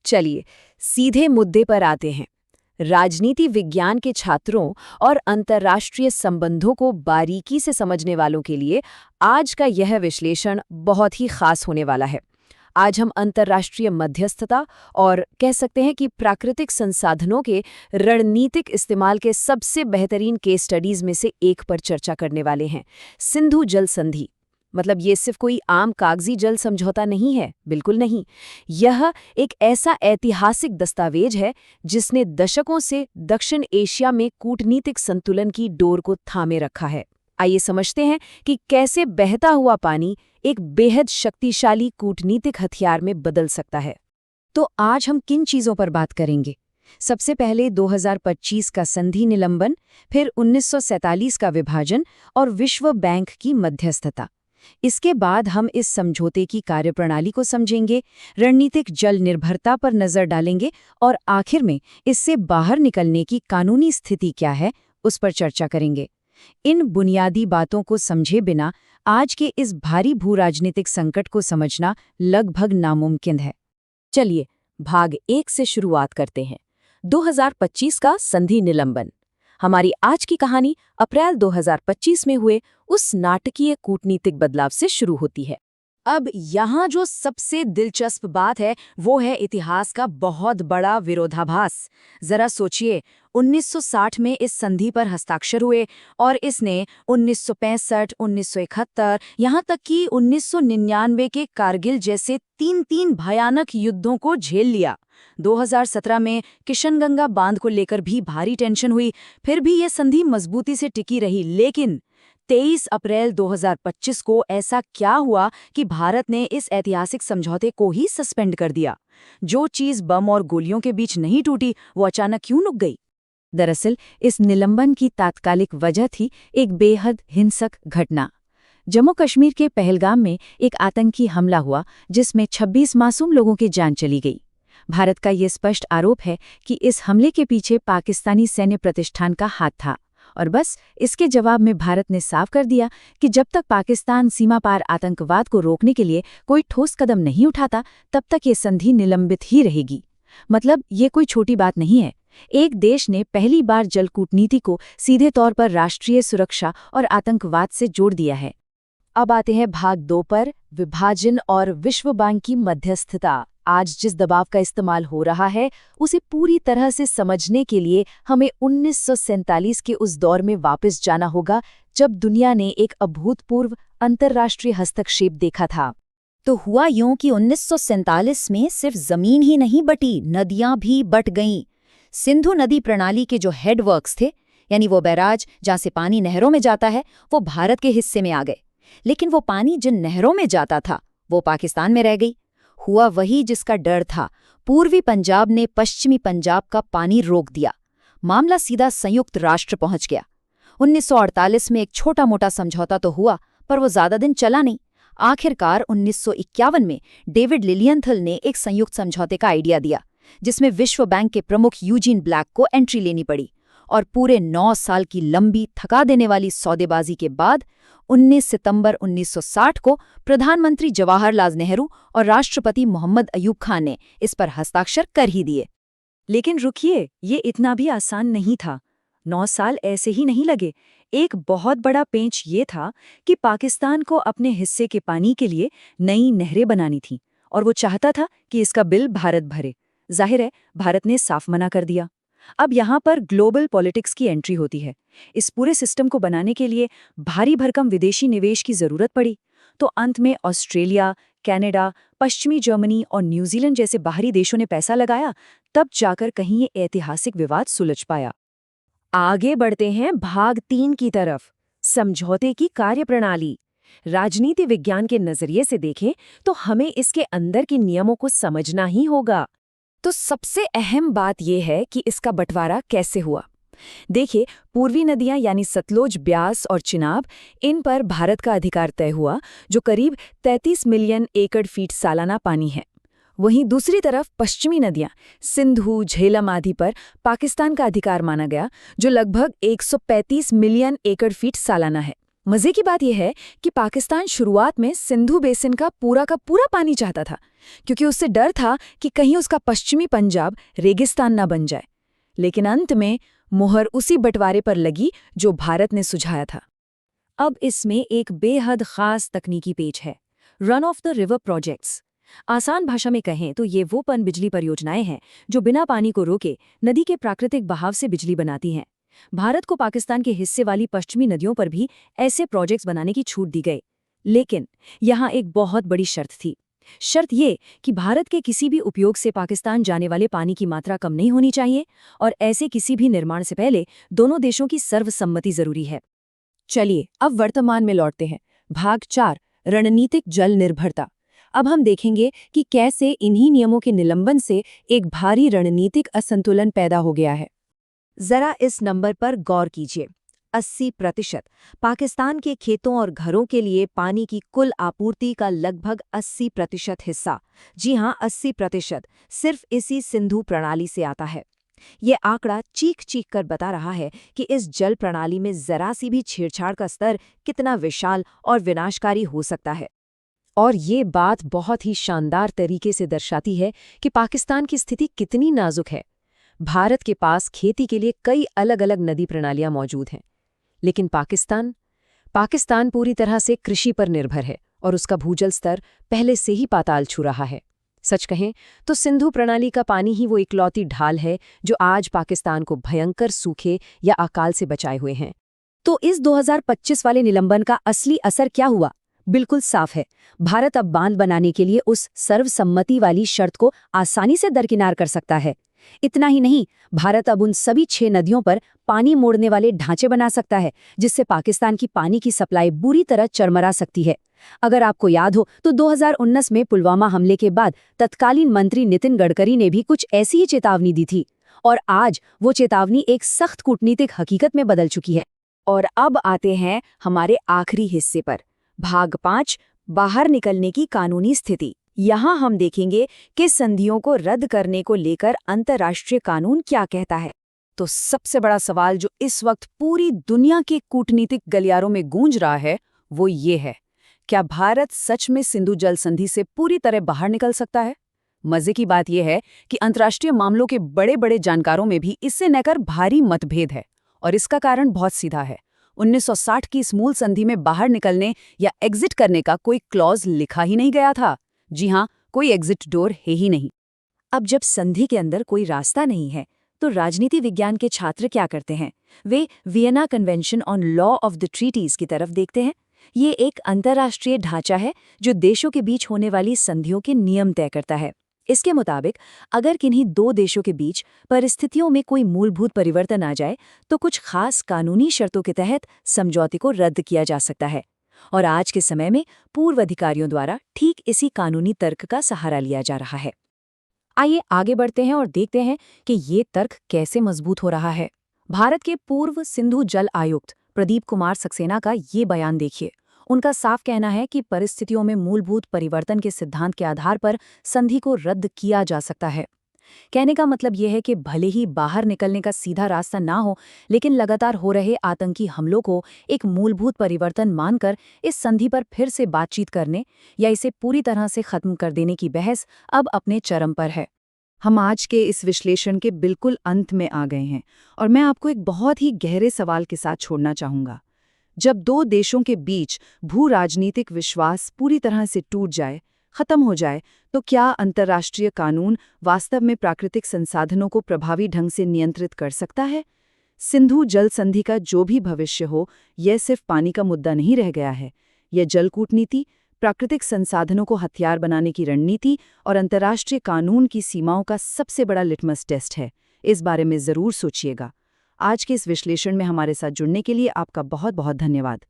चलिए सीधे मुद्दे पर आते हैं। राजनीति विज्ञान के छात्रों और अंतर्राष्ट्रीय संबंधों को बारीकी से समझने वालों के लिए आज का यह विश्लेषण बहुत ही खास होने वाला है। आज हम अंतर्राष्ट्रीय मध्यस्थता और कह सकते हैं कि प्राकृतिक संसाधनों के रणनीतिक इस्तेमाल के सबसे बेहतरीन केस स्टडीज में से एक पर चर्चा करने वाले हैं। सिंधु जल संधि। मतलब ये सिर्फ कोई आम कागजी जल समझौता नहीं है, बिल्कुल नहीं। यह एक ऐसा ऐतिहासिक दस्तावेज है जिसने दशकों से दक्षिण एशिया में कूटनीतिक संतुलन की डोर को थामे रखा है। आइए समझते हैं कि कैसे बहता हुआ पानी एक बेहद शक्तिशाली कूटनीतिक हथियार में बदल सकता है। तो आज हम किन चीजों पर बात करेंगे? सबसे पहले 2025 का संधि निलंबन, फिर 1947 का विभाजन और विश्व बैंक की मध्यस्थता। इसके बाद हम इस समझौते की कार्यप्रणाली को समझेंगे, रणनीतिक जल निर्भरता पर नजर डालेंगे और आखिर में इससे बाहर निकलने की कानूनी स्थिति क्या है, उस पर चर्चा करेंगे। इन बुनियादी बातों को समझे बिना आज के इस भारी भू-राजनीतिक संकट को समझना लगभग नामुमकिन है। चलिए भाग 1 से शुरुआत करते हैं। 2025 का संधि निलंबन। हमारी आज की कहानी अप्रैल 2025 में हुए उस नाटकीय कूटनीतिक बदलाव से शुरू होती है। अब यहाँ जो सबसे दिलचस्प बात है वो है इतिहास का बहुत बड़ा विरोधाभास। जरा सोचिए, 1960 में इस संधि पर हस्ताक्षर हुए और इसने 1965, 1971, यहाँ तक कि 1999 के कारगिल जैसे तीन भयानक युद्धों को झेल लिया। 2017 में किशनगंगा बांध को लेकर भी भारी टेंशन हुई, फिर भी ये संधि मजबूती से टिकी रही। लेकिन 23 अप्रैल 2025 को ऐसा क्या हुआ कि भारत ने इस ऐतिहासिक समझौते को ही सस्पेंड कर दिया? जो चीज बम और गोलियों के बीच नहीं टूटी, वो अचानक क्यों रुक गई? दरअसल इस निलंबन की तात्कालिक वजह थी एक बेहद हिंसक घटना। जम्मू कश्मीर के पहलगाम में एक आतंकी हमला हुआ जिसमें 26 मासूम लोगों की जान चली गई। भारत का ये स्पष्ट आरोप है कि इस हमले के पीछे पाकिस्तानी सैन्य प्रतिष्ठान का हाथ था और बस इसके जवाब में भारत ने साफ कर दिया कि जब तक पाकिस्तान सीमा पार आतंकवाद को रोकने के लिए कोई ठोस कदम नहीं उठाता, तब तक ये संधि निलंबित ही रहेगी। मतलब ये कोई छोटी बात नहीं है। एक देश ने पहली बार जल कूटनीति को सीधे तौर पर राष्ट्रीय सुरक्षा और आतंकवाद से जोड़ दिया है। अब आते हैं भाग 2 पर, विभाजन और विश्व बैंक की मध्यस्थता। आज जिस दबाव का इस्तेमाल हो रहा है उसे पूरी तरह से समझने के लिए हमें 1947 के उस दौर में वापस जाना होगा जब दुनिया ने एक अभूतपूर्व अंतर्राष्ट्रीय हस्तक्षेप देखा था। तो हुआ यूं कि 1947 में सिर्फ जमीन ही नहीं बटी, नदियां भी बट गईं। सिंधु नदी प्रणाली के जो हेडवर्क्स थे, यानी वो बैराज जहां से पानी नहरों में जाता है, वो भारत के हिस्से में आ गए। लेकिन वो पानी जिन नहरों में जाता था वो पाकिस्तान में रह गई। हुआ वही जिसका डर था। पूर्वी पंजाब ने पश्चिमी पंजाब का पानी रोक दिया। मामला सीधा संयुक्त राष्ट्र पहुंच गया। 1948 में एक छोटा मोटा समझौता तो हुआ, पर वो ज्यादा दिन चला नहीं। आखिरकार 1951 में डेविड लिलियंथल ने एक संयुक्त समझौते का आइडिया दिया, जिसमें विश्व बैंक के प्रमुख यूजीन ब्लैक को एंट्री लेनी पड़ी। और पूरे 9 साल की लंबी थका देने वाली सौदेबाजी के बाद 19 सितंबर 1960 को प्रधानमंत्री जवाहरलाल नेहरू और राष्ट्रपति मोहम्मद अयूब खान ने इस पर हस्ताक्षर कर ही दिए। लेकिन रुकिए, ये इतना भी आसान नहीं था। 9 साल ऐसे ही नहीं लगे। एक बहुत बड़ा पेंच ये था कि पाकिस्तान को अपने हिस्से के पानी के लिए नई नहरें बनानी थीं और वो चाहता था कि इसका बिल भारत भरे। जाहिर है, भारत ने साफ मना कर दिया। अब यहाँ पर ग्लोबल पॉलिटिक्स की एंट्री होती है। इस पूरे सिस्टम को बनाने के लिए भारी भरकम विदेशी निवेश की जरूरत पड़ी। तो अंत में ऑस्ट्रेलिया, कनाडा, पश्चिमी जर्मनी और न्यूजीलैंड जैसे बाहरी देशों ने पैसा लगाया। तब जाकर कहीं ये ऐतिहासिक विवाद सुलझ पाया। आगे बढ़ते हैं भाग 3 की तरफ, समझौते की कार्यप्रणाली। राजनीति विज्ञान के नजरिए से देखें तो हमें इसके अंदर के नियमों को समझना ही होगा। तो सबसे अहम बात यह है कि इसका बंटवारा कैसे हुआ। देखिए, पूर्वी नदियां यानी सतलुज, ब्यास और चिनाब, इन पर भारत का अधिकार तय हुआ, जो करीब 33 मिलियन एकड़ फीट सालाना पानी है। वहीं दूसरी तरफ पश्चिमी नदियां सिंधु, झेलम आदि पर पाकिस्तान का अधिकार माना गया, जो लगभग 135 मिलियन एकड़ फीट सालाना है। मजे की बात यह है कि पाकिस्तान शुरुआत में सिंधु बेसिन का पूरा पानी चाहता था, क्योंकि उससे डर था कि कहीं उसका पश्चिमी पंजाब रेगिस्तान ना बन जाए। लेकिन अंत में मुहर उसी बंटवारे पर लगी जो भारत ने सुझाया था। अब इसमें एक बेहद खास तकनीकी पेच है, run of the river projects. आसान भाषा में कहें तो ये वो पनबिजली परियोजनाएं हैं जो बिना पानी को रोके नदी के प्राकृतिक बहाव से बिजली बनाती हैं। भारत को पाकिस्तान के हिस्से वाली पश्चिमी नदियों पर भी ऐसे प्रोजेक्ट्स बनाने की छूट दी गई, लेकिन यहाँ एक बहुत बड़ी शर्त थी। शर्त ये कि भारत के किसी भी उपयोग से पाकिस्तान जाने वाले पानी की मात्रा कम नहीं होनी चाहिए, और ऐसे किसी भी निर्माण से पहले दोनों देशों की सर्वसम्मति जरूरी है। चलिए अब वर्तमान में लौटते हैं। भाग 4, रणनीतिक जल निर्भरता। अब हम देखेंगे कि कैसे इन्हीं नियमों के निलंबन से एक भारी रणनीतिक असंतुलन पैदा हो गया है। जरा इस नंबर पर गौर कीजिए, 80%। पाकिस्तान के खेतों और घरों के लिए पानी की कुल आपूर्ति का लगभग 80% हिस्सा, जी हां 80%, सिर्फ इसी सिंधु प्रणाली से आता है। ये आंकड़ा चीख कर बता रहा है कि इस जल प्रणाली में जरा सी भी छेड़छाड़ का स्तर कितना विशाल और विनाशकारी हो सकता है। और ये बात बहुत ही शानदार तरीके से दर्शाती है कि पाकिस्तान की स्थिति कितनी नाजुक है। भारत के पास खेती के लिए कई अलग अलग नदी प्रणालियां मौजूद हैं, लेकिन पाकिस्तान पूरी तरह से कृषि पर निर्भर है और उसका भूजल स्तर पहले से ही पाताल छू रहा है। सच कहें तो सिंधु प्रणाली का पानी ही वो इकलौती ढाल है जो आज पाकिस्तान को भयंकर सूखे या अकाल से बचाए हुए हैं। तो इस 2025 वाले निलंबन का असली असर क्या हुआ? बिल्कुल साफ है। भारत अब बांध बनाने के लिए उस सर्वसम्मति वाली शर्त को आसानी से दरकिनार कर सकता है। इतना ही नहीं, भारत अब उन सभी 6 नदियों पर पानी मोड़ने वाले ढांचे बना सकता है, जिससे पाकिस्तान की पानी की सप्लाई बुरी तरह चरमरा सकती है। अगर आपको याद हो तो 2019 में पुलवामा हमले के बाद तत्कालीन मंत्री नितिन गडकरी ने भी कुछ ऐसी ही चेतावनी दी थी, और आज वो चेतावनी एक सख्त कूटनीतिक हकीकत में बदल चुकी है। और अब आते हैं हमारे आखिरी हिस्से पर, भाग 5, बाहर निकलने की कानूनी स्थिति। यहाँ हम देखेंगे कि संधियों को रद्द करने को लेकर अंतर्राष्ट्रीय कानून क्या कहता है। तो सबसे बड़ा सवाल जो इस वक्त पूरी दुनिया के कूटनीतिक गलियारों में गूंज रहा है वो ये है, क्या भारत सच में सिंधु जल संधि से पूरी तरह बाहर निकल सकता है? मजे की बात यह है कि अंतर्राष्ट्रीय मामलों के बड़े बड़े जानकारों में भी इससे लेकर भारी मतभेद है, और इसका कारण बहुत सीधा है। 1960 की इस मूल संधि में बाहर निकलने या एग्जिट करने का कोई क्लॉज लिखा ही नहीं गया था। जी हाँ, कोई एग्जिट डोर है ही नहीं। अब जब संधि के अंदर कोई रास्ता नहीं है तो राजनीति विज्ञान के छात्र क्या करते हैं? वे Vienna convention on law of the treaties की तरफ देखते हैं। ये एक अंतर्राष्ट्रीय ढांचा है जो देशों के बीच होने वाली संधियों के नियम तय करता है। इसके मुताबिक अगर किन्हीं 2 देशों के बीच परिस्थितियों में कोई मूलभूत परिवर्तन आ जाए तो कुछ खास कानूनी शर्तों के तहत समझौते को रद्द किया जा सकता है। और आज के समय में पूर्व अधिकारियों द्वारा ठीक इसी कानूनी तर्क का सहारा लिया जा रहा है। आइए आगे बढ़ते हैं और देखते हैं कि ये तर्क कैसे मजबूत हो रहा है। भारत के पूर्व सिंधु जल आयुक्त प्रदीप कुमार सक्सेना का ये बयान देखिए। उनका साफ कहना है कि परिस्थितियों में मूलभूत परिवर्तन के सिद्धांत के आधार पर संधि को रद्द किया जा सकता है। कहने का मतलब यह है कि भले ही बाहर निकलने का सीधा रास्ता ना हो, लेकिन लगातार हो रहे आतंकी हमलों को एक मूलभूत परिवर्तन मानकर इस संधि पर फिर से बातचीत करने या इसे पूरी तरह से खत्म कर देने की बहस अब अपने चरम पर है। हम आज के इस विश्लेषण के बिल्कुल अंत में आ गए हैं, और मैं आपको एक बहुत ही गहरे सवाल के साथ छोड़ना चाहूँगा। जब 2 देशों के बीच भू राजनीतिक विश्वास पूरी तरह से टूट जाए, खत्म हो जाए, तो क्या अंतर्राष्ट्रीय कानून वास्तव में प्राकृतिक संसाधनों को प्रभावी ढंग से नियंत्रित कर सकता है? सिंधु जल संधि का जो भी भविष्य हो, यह सिर्फ पानी का मुद्दा नहीं रह गया है। यह जल कूटनीति, प्राकृतिक संसाधनों को हथियार बनाने की रणनीति और अंतर्राष्ट्रीय कानून की सीमाओं का सबसे बड़ा लिटमस टेस्ट है। इस बारे में जरूर सोचिएगा। आज के इस विश्लेषण में हमारे साथ जुड़ने के लिए आपका बहुत बहुत धन्यवाद।